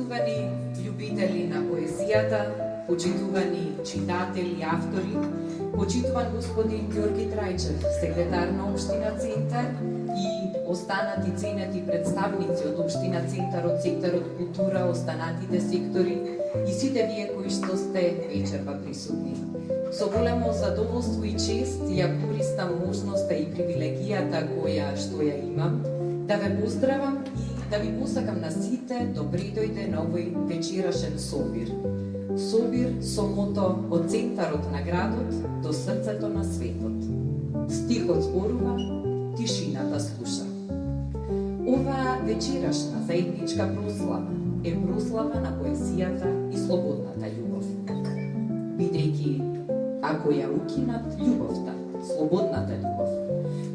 Почитувани љубители на поезијата, почитувани читатели и автори, почитуван господин Ѓорги Трајчев, секретар на Општина Центар и останати ценети представници од Општина Центар, од секторот култура, останатите сектори и сите вие кои што сте вечерва присутни. Со големо задоволство и чест ја користам можноста и привилегијата која што ја имам да ве поздравам и да ви посакам на сите добри дојде на овој вечерашен собир. Собир со мото од центарот на градот до срцето на светот. Стихот зборува, тишината слуша. Ова вечерашна заедничка прослава е прослава на поезијата и слободната љубов. Бидејќи, ако ја укинат љубовта, слободната љубов,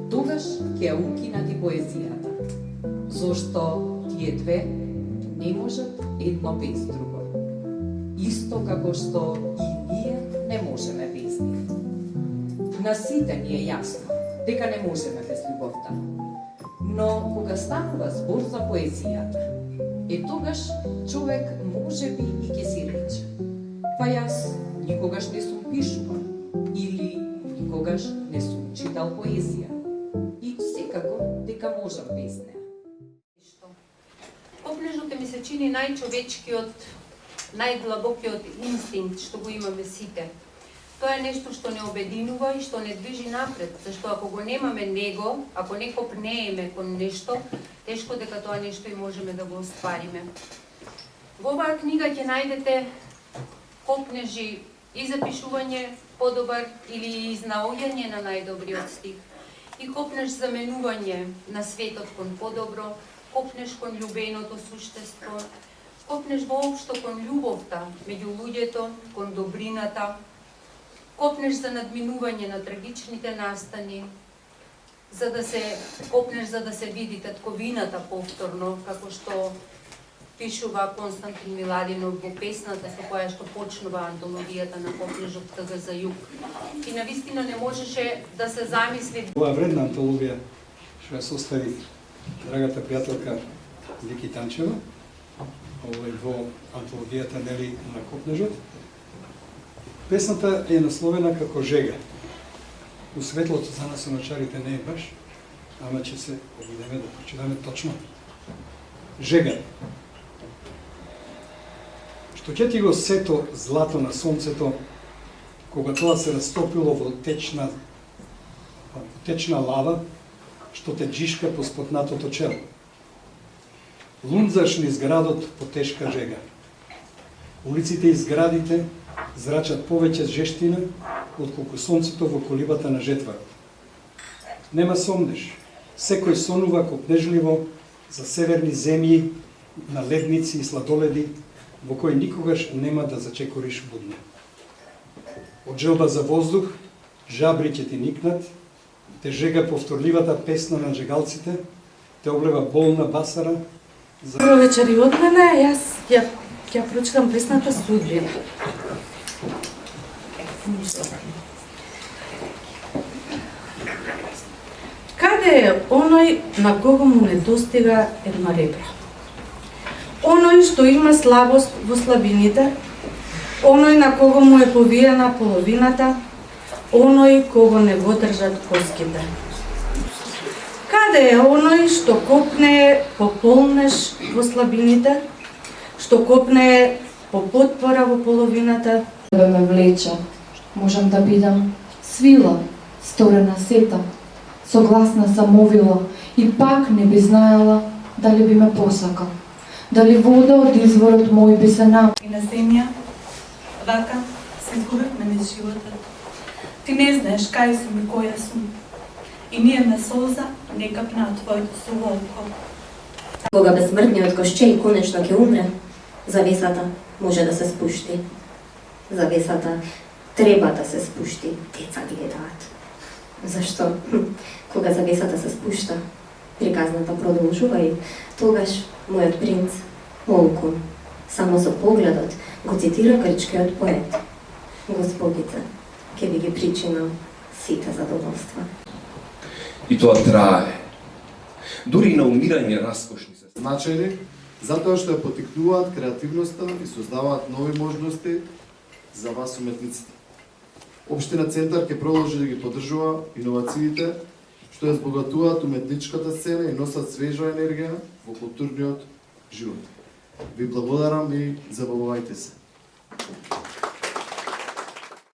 тогаш ќе ја укинат и поезијата. Зошто тие две не можат едно без друго. Исто како што и ние не можеме без нив. На сите ни е јасно дека не можеме без љубовта. Но кога станува збор за поезијата, тогаш човек може би и ќе си рече: па јас никогаш не сум пишувал или никогаш не сум читал поезија и секако дека можам без неа. Попнежното ми се чини најчовечкиот, најдлабокиот инстинкт што го имаме сите. Тоа е нешто што не обединува и што не движи напред, зашто ако го немаме него, ако не копнееме кон нешто, тешко дека тоа нешто и можеме да го оствариме. Во оваа книга ќе најдете копнежи и за пишување подобар или изнаоѓање на најдобриот стих, и копнеж за менување на светот кон подобро, копнеш кон љубеното суштество, копнеш воопшто кон љубовта меѓу луѓето, кон добрината, копнеш за надминување на трагичните настани, копнеш за да се види татковината повторно, како што пишува Константин Миладинов во песната со која што почнува антологијата на Копнежот ТГ за југ. И навистина не можеше да се замисли. Ова вредна антологија што ја состави драгата пријателка Вики Танчева, во антологијата нели на Копнежот. Песната е насловена како Жега. У светлото за нас оначарите не е баш, ама ќе се обидеме да прочитаме точно. Жега. Што ќе ти го сето злато на сонцето, кога тоа се растопило во течна лава, што те джишка по спотнатото чело. Лунзаш низ градот по тешка жега. Улиците и зградите зрачат повеќе жештина, отколку сонцето во колибата на жетварот. Нема сомнеш, секој сонува копнежливо за северни земји, на ледници и сладоледи, во кои никогаш нема да зачекориш будно. Од желба за воздух, жабри ќе ти никнат, те жега повторливата песна на жегалците, те облева болна басара. Добро вечер и од мене, јас ќе прочитам песната Судбина. Каде е оној на кого му недостига едно ребро? Оној што има слабост во слабините, оној на кого му е повиена половината, оној кого не го држат коските. Каде е оној што копне по полнеш во слабините, што копне по потпора во половината? Да ме влече, можам да бидам свила, сторена сета, согласна самовила и пак не би знаела дали би ме посакал, дали вода од изворот мој би се напила. И на земја, вака, се изгубивме низ животот. Ти не знаеш кај сум и која сум. И ни една солза не капна од твоето суво око. Кога безсмртниот Кошчеј конечно ќе умре, завесата може да се спушти. Завесата треба да се спушти, деца гледаат. Зашто? Кога завесата се спушта, приказната продолжува и тогаш мојот принц, Олкун, само со погледот го цитира грчкиот поет. Господица, ќе ви ги причинам сите задоволства. И тоа трае. Дури на умирање раскошни се Значајни затоа што ја поттикнуваат креативноста и создаваат нови можности за вас уметниците. Општина Центар ќе продолжи да ги поддржува иновациите што ја збогатуваат уметничката сцена и носат свежа енергија во културниот живот. Ви благодарам и забавувајте се.